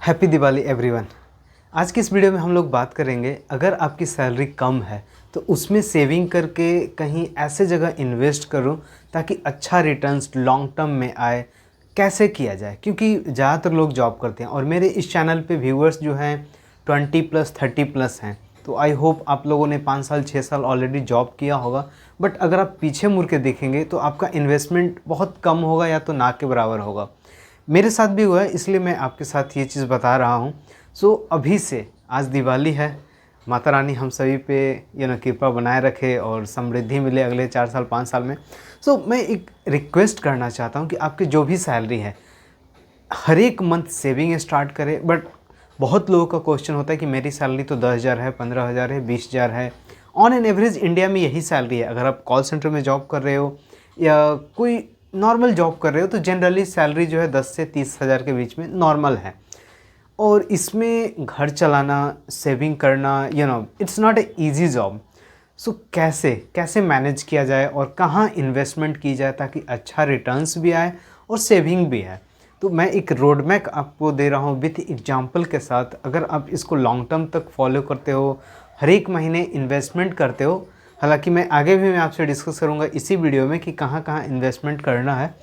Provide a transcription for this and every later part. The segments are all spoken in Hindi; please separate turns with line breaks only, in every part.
Happy Diwali everyone. आज की इस वीडियो में हम लोग बात करेंगे, अगर आपकी सैलरी कम है तो उसमें सेविंग करके कहीं ऐसे जगह इन्वेस्ट करो ताकि अच्छा रिटर्न्स लॉन्ग टर्म में आए। कैसे किया जाए, क्योंकि ज़्यादातर लोग जॉब करते हैं और मेरे इस चैनल पे व्यूअर्स जो हैं 20+ 30+ हैं। तो आई होप आप लोगों ने 5 साल 6 साल ऑलरेडी जॉब किया होगा। बट अगर आप पीछे मुड़ के देखेंगे तो आपका इन्वेस्टमेंट बहुत कम होगा या तो ना के बराबर होगा। मेरे साथ भी हुआ है, इसलिए मैं आपके साथ ये चीज़ बता रहा हूँ। सो अभी से, आज दिवाली है, माता रानी हम सभी पे कृपा बनाए रखे और समृद्धि मिले अगले 4 साल 5 साल में। सो मैं एक रिक्वेस्ट करना चाहता हूँ कि आपकी जो भी सैलरी है हर एक मंथ सेविंग स्टार्ट करें। बट बहुत लोगों का क्वेश्चन होता है कि मेरी सैलरी तो 10,000 है, 15,000 है, 20,000 है। ऑन एन एवरेज इंडिया में यही सैलरी है। अगर आप कॉल सेंटर में जॉब कर रहे हो या कोई नॉर्मल जॉब कर रहे हो तो जनरली सैलरी जो है 10 से 30,000 के बीच में नॉर्मल है। और इसमें घर चलाना, सेविंग करना, it's not a easy job. So कैसे कैसे मैनेज किया जाए और कहाँ इन्वेस्टमेंट की जाए ताकि अच्छा रिटर्न्स भी आए और सेविंग भी है। तो मैं एक रोड मैप आपको दे रहा हूँ विथ एग्जांपल के साथ। अगर आप इसको लॉन्ग टर्म तक फॉलो करते हो, हर एक महीने इन्वेस्टमेंट करते हो, हालांकि मैं आगे भी मैं आपसे डिस्कस करूँगा इसी वीडियो में कि कहाँ कहाँ इन्वेस्टमेंट करना है,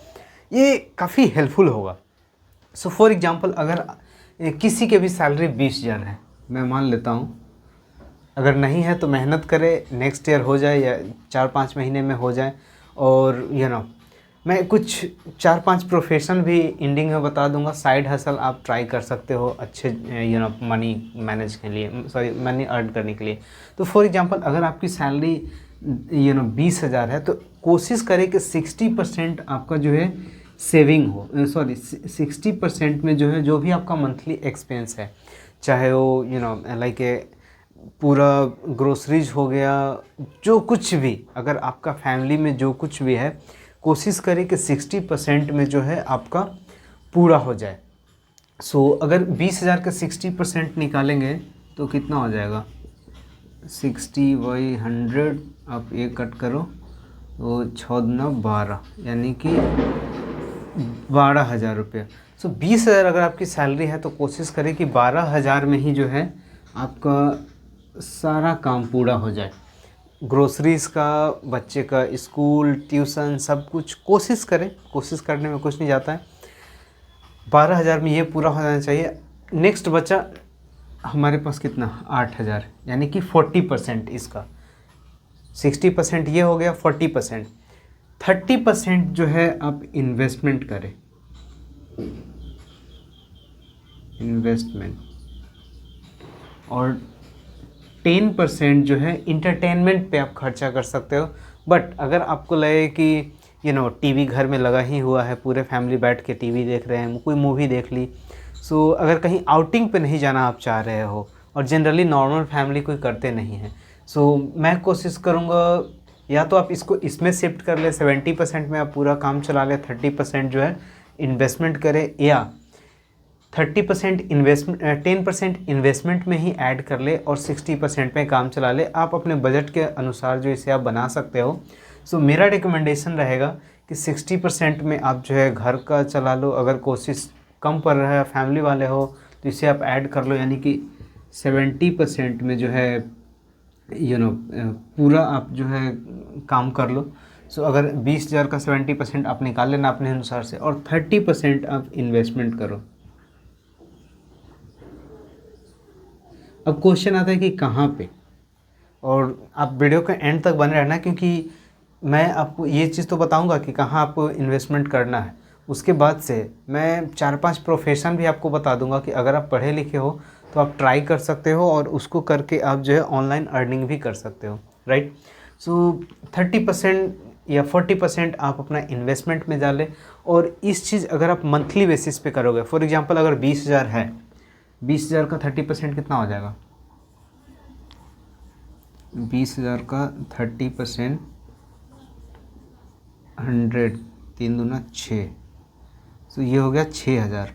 ये काफ़ी हेल्पफुल होगा। सो फॉर एग्जांपल, अगर किसी के भी सैलरी 20,000 है, मैं मान लेता हूँ, अगर नहीं है तो मेहनत करें, नेक्स्ट ईयर हो जाए या 4-5 महीने में हो जाए। और मैं कुछ 4-5 प्रोफेशन भी एंडिंग में बता दूंगा, साइड हसल आप ट्राई कर सकते हो अच्छे मनी मैनेज के लिए, सॉरी मनी अर्न करने के लिए। तो फॉर एग्जांपल, अगर आपकी सैलरी 20,000 है तो कोशिश करें कि 60% आपका जो है सेविंग हो, सॉरी 60% में जो है जो भी आपका मंथली एक्सपेंस है, चाहे वो लाइक पूरा ग्रोसरीज हो गया, जो कुछ भी, अगर आपका फैमिली में जो कुछ भी है, कोशिश करें कि 60% में जो है आपका पूरा हो जाए। सो अगर 20,000 का 60% निकालेंगे तो कितना हो जाएगा, 60/100, आप ये कट करो तो 6×12 यानी कि 12,000 रुपये। सो 20,000 अगर आपकी सैलरी है तो कोशिश करें कि 12,000 में ही जो है आपका सारा काम पूरा हो जाए। ग्रोसरीज़ का, बच्चे का स्कूल, ट्यूशन, सब कुछ कोशिश करें, कोशिश करने में कुछ नहीं जाता है। 12,000 में ये पूरा हो जाना चाहिए। नेक्स्ट बचा हमारे पास कितना, 8,000, यानी कि 40% इसका। 60% ये हो गया, 40%, 30% जो है आप इन्वेस्टमेंट करें, इन्वेस्टमेंट, और 10% जो है इंटरटेनमेंट पे आप खर्चा कर सकते हो। बट अगर आपको लगे कि टीवी घर में लगा ही हुआ है, पूरे फैमिली बैठ के टीवी देख रहे हैं, कोई मूवी देख ली, सो अगर कहीं आउटिंग पे नहीं जाना आप चाह रहे हो, और जनरली नॉर्मल फैमिली कोई करते नहीं है, सो मैं कोशिश करूँगा या तो आप इसको इसमें शिफ्ट कर ले, 70% में आप पूरा काम चला ले, 30% जो है इन्वेस्टमेंट करें, या 30% इन्वेस्टमेंट, 10% इन्वेस्टमेंट में ही ऐड कर ले और 60% में काम चला ले। आप अपने बजट के अनुसार जो इसे आप बना सकते हो। सो मेरा रिकमेंडेशन रहेगा कि 60% में आप जो है घर का चला लो, अगर कोशिश कम पड़ रहा है, फैमिली वाले हो, तो इसे आप ऐड कर लो, यानी कि 70% में जो है पूरा आप जो है काम कर लो। सो अगर 20,000 का 70% आप निकाल लेना अपने अनुसार से, और 30% आप इन्वेस्टमेंट करो। अब क्वेश्चन आता है कि कहाँ पे, और आप वीडियो के एंड तक बने रहना, क्योंकि मैं आपको ये चीज़ तो बताऊंगा कि कहाँ आपको इन्वेस्टमेंट करना है। उसके बाद से मैं 4-5 प्रोफेशन भी आपको बता दूंगा कि अगर आप पढ़े लिखे हो तो आप ट्राई कर सकते हो, और उसको करके आप जो है ऑनलाइन अर्निंग भी कर सकते हो, राइट। सो 30% या 40% आप अपना इन्वेस्टमेंट में डालें। और इस चीज़ अगर आप मंथली बेसिस पे करोगे, फॉर एग्जांपल अगर 20,000 है, 20,000 का 30% कितना हो जाएगा, 20,000 का 30%, 100, 3×2=6, तो ये हो गया 6,000।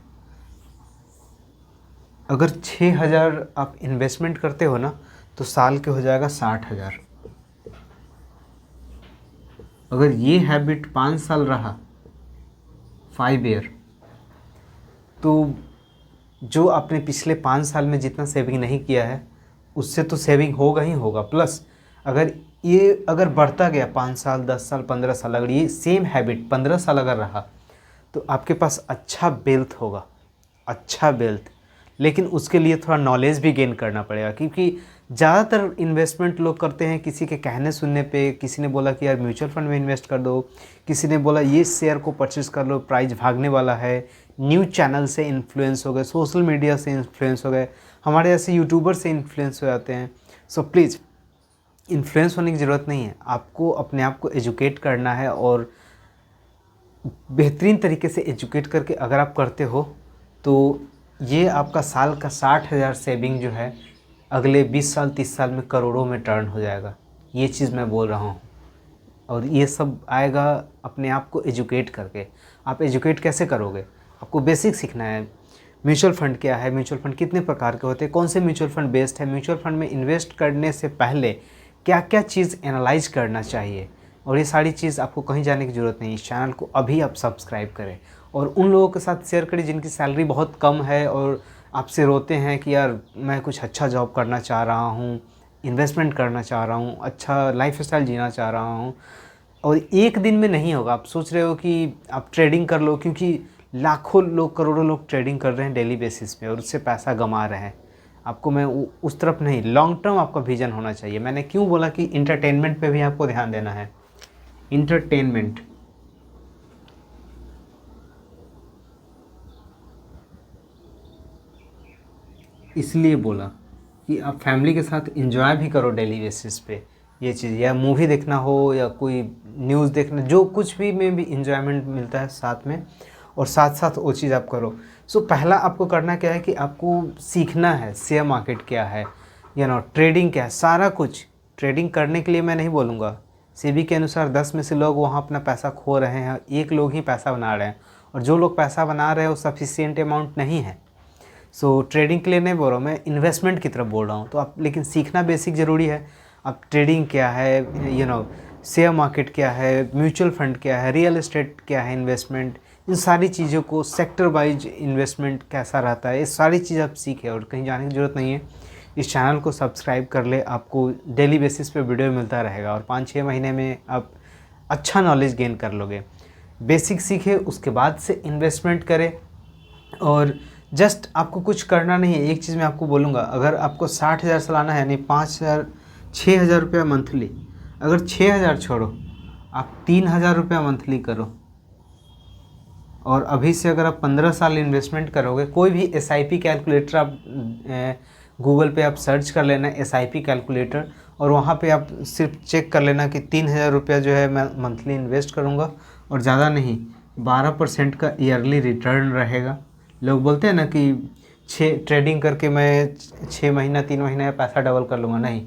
अगर 6,000 आप इन्वेस्टमेंट करते हो ना तो साल के हो जाएगा 60,000। अगर ये हैबिट 5 साल रहा, 5 ईयर, तो जो आपने पिछले 5 साल में जितना सेविंग नहीं किया है उससे तो सेविंग होगा ही होगा, प्लस अगर बढ़ता गया 5 साल 10 साल 15 साल, अगर ये सेम हैबिट 15 साल अगर रहा तो आपके पास अच्छा वेल्थ होगा, अच्छा वेल्थ। लेकिन उसके लिए थोड़ा नॉलेज भी गेन करना पड़ेगा, क्योंकि ज़्यादातर इन्वेस्टमेंट लोग करते हैं किसी के कहने सुनने पे। किसी ने बोला कि यार म्यूचुअल फंड में इन्वेस्ट कर दो, किसी ने बोला ये शेयर को परचेज़ कर लो, प्राइस भागने वाला है। न्यूज़ चैनल से इन्फ्लुएंस हो गए, सोशल मीडिया से इन्फ्लुएंस हो गए, हमारे जैसे यूट्यूबर से इन्फ्लुएंस हो जाते हैं। सो प्लीज़ इन्फ्लुएंस होने की ज़रूरत नहीं है, आपको अपने आप को एजुकेट करना है, और बेहतरीन तरीके से एजुकेट करके अगर आप करते हो तो ये आपका साल का 60,000 सेविंग जो है अगले 20 साल 30 साल में करोड़ों में टर्न हो जाएगा। ये चीज़ मैं बोल रहा हूँ, और ये सब आएगा अपने आप को एजुकेट करके। आप एजुकेट कैसे करोगे? आपको बेसिक सीखना है। म्यूचुअल फंड क्या है, म्यूचुअल फंड कितने प्रकार के होते हैं, कौन से म्यूचुअल फंड बेस्ट है, म्यूचुअल फंड में इन्वेस्ट करने से पहले क्या क्या चीज़ एनालाइज करना चाहिए, और ये सारी चीज़ आपको कहीं जाने की ज़रूरत नहीं। इस चैनल को अभी आप सब्सक्राइब करें और उन लोगों के साथ शेयर करें जिनकी सैलरी बहुत कम है और आपसे रोते हैं कि यार मैं कुछ अच्छा जॉब करना चाह रहा हूँ, इन्वेस्टमेंट करना चाह रहा हूँ, अच्छा लाइफस्टाइल जीना चाह रहा हूँ। और एक दिन में नहीं होगा। आप सोच रहे हो कि आप ट्रेडिंग कर लो, क्योंकि लाखों लोग करोड़ों लोग ट्रेडिंग कर रहे हैं डेली बेसिस पे और उससे पैसा कमा रहे हैं। आपको मैं उस तरफ नहीं, लॉन्ग टर्म आपका विजन होना चाहिए। मैंने क्यों बोला कि इंटरटेनमेंट पे भी आपको ध्यान देना है। इंटरटेनमेंट, इसलिए बोला कि आप फैमिली के साथ एंजॉय भी करो डेली बेसिस पे ये चीज़, या मूवी देखना हो या कोई न्यूज़ देखना, जो कुछ भी में भी इंजॉयमेंट मिलता है साथ में, और साथ साथ वो चीज़ आप करो। सो पहला आपको करना क्या है कि आपको सीखना है शेयर मार्केट क्या है, ट्रेडिंग क्या है, सारा कुछ। ट्रेडिंग करने के लिए मैं नहीं बोलूँगा, सेबी के अनुसार 10 में से लोग वहाँ अपना पैसा खो रहे हैं, 1 लोग ही पैसा बना रहे हैं, और जो लोग पैसा बना रहे हैं वो सफिशिएंट अमाउंट नहीं है। सो ट्रेडिंग के लिए नहीं बोल रहा हूँ मैं, इन्वेस्टमेंट की तरफ बोल रहा हूँ। तो आप लेकिन सीखना बेसिक ज़रूरी है। आप ट्रेडिंग क्या है, शेयर मार्केट क्या है, म्यूचुअल फंड क्या है, रियल एस्टेट क्या है, इन्वेस्टमेंट, इन सारी चीज़ों को, सेक्टर वाइज इन्वेस्टमेंट कैसा रहता है, ये सारी चीज़ आप सीखें। और कहीं जाने की ज़रूरत नहीं है, इस चैनल को सब्सक्राइब कर ले, आपको डेली बेसिस पे वीडियो मिलता रहेगा, और 5-6 महीने में आप अच्छा नॉलेज गेन कर लोगे। बेसिक सीखे, उसके बाद से इन्वेस्टमेंट करें। और जस्ट आपको कुछ करना नहीं है। एक चीज़ मैं आपको बोलूँगा, अगर आपको 60,000 सालाना है, यानी 5,000 6,000 रुपया मंथली, अगर 6,000 छोड़ो, आप 3,000 रुपया मंथली करो, और अभी से अगर आप 15 साल इन्वेस्टमेंट करोगे, कोई भी SIP कैलकुलेटर आप गूगल पे आप सर्च कर लेना SIP कैलकुलेटर, और वहाँ पे आप सिर्फ चेक कर लेना कि 3,000 रुपया जो है मैं मंथली इन्वेस्ट करूँगा, और ज़्यादा नहीं, 12% का ईयरली रिटर्न रहेगा। लोग बोलते हैं ना कि ट्रेडिंग करके मैं 6 महीना 3 महीने में पैसा डबल कर लूँगा, नहीं,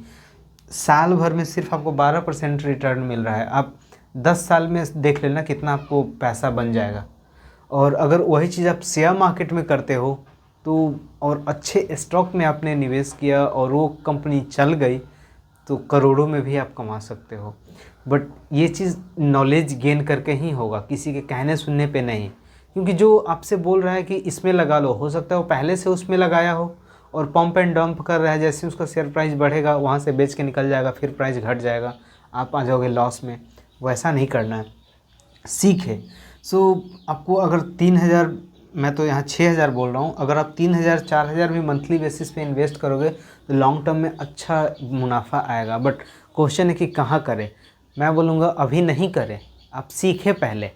साल भर में सिर्फ आपको 12% रिटर्न मिल रहा है। आप 10 साल में देख लेना कितना आपको पैसा बन जाएगा। और अगर वही चीज़ आप शेयर मार्केट में करते हो तो, और अच्छे स्टॉक में आपने निवेश किया और वो कंपनी चल गई, तो करोड़ों में भी आप कमा सकते हो। बट ये चीज़ नॉलेज गेन करके ही होगा, किसी के कहने सुनने पे नहीं। क्योंकि जो आपसे बोल रहा है कि इसमें लगा लो, हो सकता है वो पहले से उसमें लगाया हो और पंप एंड डंप कर रहा है, जैसे उसका शेयर प्राइस बढ़ेगा वहाँ से बेच के निकल जाएगा, फिर प्राइस घट जाएगा, आप आ जाओगे लॉस में। वैसा नहीं करना है, सीखे। सो आपको अगर 3,000, मैं तो यहाँ 6,000 बोल रहा हूँ, अगर आप 3,000 4,000 भी मंथली बेसिस पे इन्वेस्ट करोगे तो लॉन्ग टर्म में अच्छा मुनाफा आएगा। बट क्वेश्चन है कि कहाँ करें। मैं बोलूँगा अभी नहीं करें, आप सीखें पहले।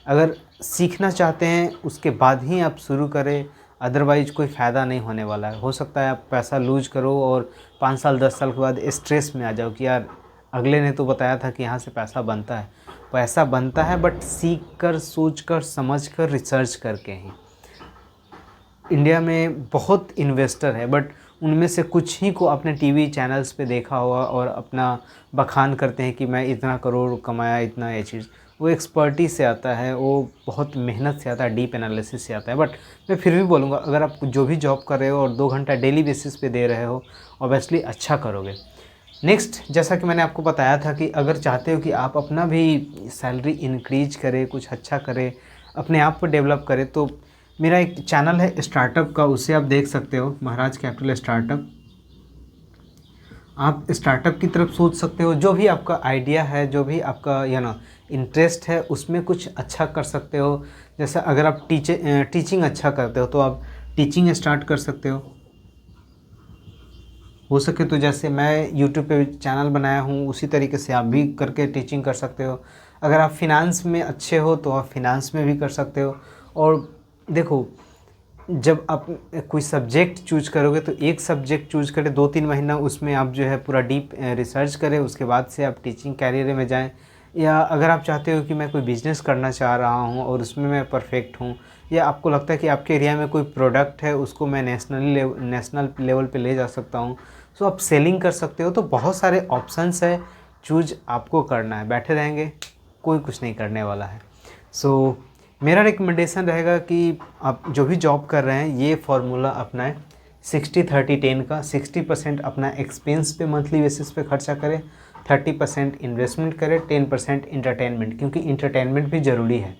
अगर सीखना चाहते हैं उसके बाद ही आप शुरू करें, अदरवाइज़ कोई फ़ायदा नहीं होने वाला है। हो सकता है आप पैसा लूज करो और 5 साल 10 साल के बाद स्ट्रेस में आ जाओ कि यार अगले ने तो बताया था कि यहाँ से पैसा बनता है। पैसा बनता है बट सीख कर, सोच कर, समझ कर, रिसर्च करके ही। इंडिया में बहुत इन्वेस्टर है बट उनमें से कुछ ही को आपने टीवी चैनल्स पे देखा होगा और अपना बखान करते हैं कि मैं इतना करोड़ कमाया, इतना ये चीज़। वो एक्सपर्टीज से आता है, वो बहुत मेहनत से आता है, डीप एनालिसिस से आता है। बट मैं फिर भी बोलूँगा, अगर आप जो भी जॉब कर रहे हो और 2 घंटा डेली बेसिस पे दे रहे हो, ऑब्वियसली अच्छा करोगे। नेक्स्ट, जैसा कि मैंने आपको बताया था कि अगर चाहते हो कि आप अपना भी सैलरी इंक्रीज करें, कुछ अच्छा करें, अपने आप को डेवलप करें, तो मेरा एक चैनल है स्टार्टअप का, उससे आप देख सकते हो, महाराज कैपिटल स्टार्टअप। आप स्टार्टअप की तरफ सोच सकते हो, जो भी आपका आइडिया है, जो भी आपका इंटरेस्ट है, उसमें कुछ अच्छा कर सकते हो। जैसे अगर आप टीचिंग अच्छा करते हो तो आप टीचिंग स्टार्ट कर सकते हो सके तो। जैसे मैं यूट्यूब पे चैनल बनाया हूँ, उसी तरीके से आप भी करके टीचिंग कर सकते हो। अगर आप फिनांस में अच्छे हो तो आप फिनांस में भी कर सकते हो। और देखो, जब आप कोई सब्जेक्ट चूज करोगे तो एक सब्जेक्ट चूज करें, 2-3 महीना उसमें आप जो है पूरा डीप रिसर्च करें, उसके बाद से आप टीचिंग कैरियर में जाएं। या अगर आप चाहते हो कि मैं कोई बिज़नेस करना चाह रहा हूं और उसमें मैं परफेक्ट हूं, या आपको लगता है कि आपके एरिया में कोई प्रोडक्ट है, उसको मैं नेशनल लेवल पे ले जा सकता हूं, सो आप सेलिंग कर सकते हो। तो बहुत सारे ऑप्शंस है, चूज आपको करना है। बैठे रहेंगे, कोई कुछ नहीं करने वाला है। सो मेरा रिकमेंडेशन रहेगा कि आप जो भी जॉब कर रहे हैं, ये फार्मूला अपनाएं, 60-30-10 का। 60% अपना एक्सपेंस पे मंथली बेसिस पे खर्चा करें, 30% इन्वेस्टमेंट करें, 10% इंटरटेनमेंट, क्योंकि इंटरटेनमेंट भी ज़रूरी है।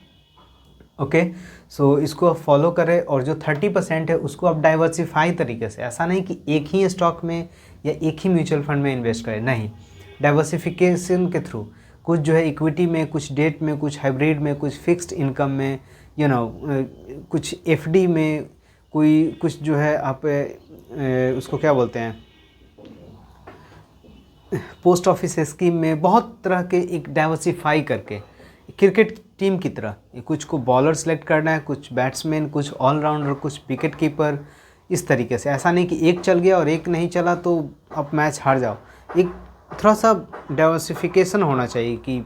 ओके, सो इसको आप फॉलो करें। और जो 30% है उसको आप डाइवर्सिफाई तरीके से, ऐसा नहीं कि एक ही स्टॉक में या एक ही म्यूचुअल फंड में इन्वेस्ट करें, नहीं, डाइवर्सिफिकेशन के थ्रू कुछ जो है इक्विटी में, कुछ डेट में, कुछ हाइब्रिड में, कुछ फिक्स्ड इनकम में, कुछ एफडी में, कोई कुछ जो है आप उसको क्या बोलते हैं, पोस्ट ऑफिस स्कीम में, बहुत तरह के एक डाइवर्सिफाई करके, क्रिकेट टीम की तरह कुछ को बॉलर सेलेक्ट करना है, कुछ बैट्समैन, कुछ ऑलराउंडर, कुछ विकेट कीपर, इस तरीके से। ऐसा नहीं कि एक चल गया और एक नहीं चला तो आप मैच हार जाओ। एक थोड़ा सा डाइवर्सिफिकेशन होना चाहिए कि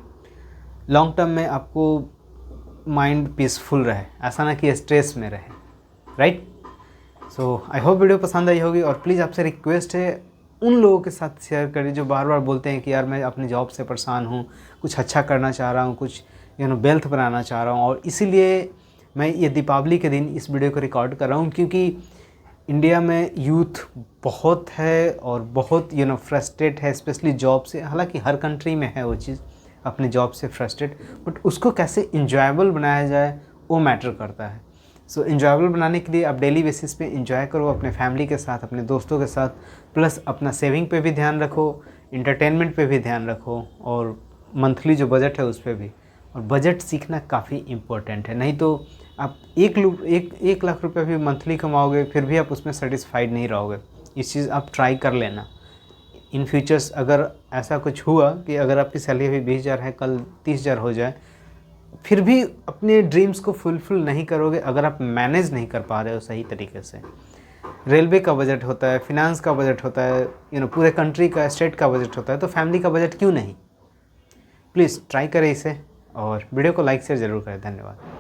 लॉन्ग टर्म में आपको माइंड पीसफुल रहे, ऐसा ना कि स्ट्रेस में रहे, right. So I hope video पसंद आई होगी। और प्लीज़ आपसे रिक्वेस्ट है, उन लोगों के साथ शेयर करिए जो बार बार बोलते हैं कि यार मैं अपनी जॉब से परेशान हूँ, कुछ अच्छा करना चाह रहा हूँ, कुछ वेल्थ बनाना चाह रहा हूँ। और इसीलिए मैं ये दीपावली के दिन इस वीडियो को रिकॉर्ड कर रहा हूँ, क्योंकि इंडिया में यूथ बहुत है और बहुत फ्रस्ट्रेट है, स्पेशली जॉब से। हालांकि हर कंट्री में है वो चीज़, अपने जॉब से फ्रस्ट्रेट, बट उसको कैसे इंजॉयबल बनाया जाए वो मैटर करता है। सो इंजॉयबल बनाने के लिए आप डेली बेसिस पे इंजॉय करो अपने फैमिली के साथ, अपने दोस्तों के साथ, प्लस अपना सेविंग पे भी ध्यान रखो, इंटरटेनमेंट पे भी ध्यान रखो, और मंथली जो बजट है उस पर भी। और बजट सीखना काफ़ी इम्पोर्टेंट है, नहीं तो आप 1 लाख रुपये भी मंथली कमाओगे, फिर भी आप उसमें सेटिस्फाइड नहीं रहोगे। इस चीज़ आप ट्राई कर लेना। इन फ्यूचर्स अगर ऐसा कुछ हुआ कि अगर आपकी सैलरी अभी 20,000 है, कल 30,000 हो जाए, फिर भी अपने ड्रीम्स को फुलफिल नहीं करोगे अगर आप मैनेज नहीं कर पा रहे हो सही तरीके से। रेलवे का बजट होता है, फिनांस का बजट होता है, पूरे कंट्री का, स्टेट का बजट होता है, तो फैमिली का बजट क्यों नहीं। प्लीज़ ट्राई करें इसे, और वीडियो को लाइक शेयर ज़रूर करें। धन्यवाद।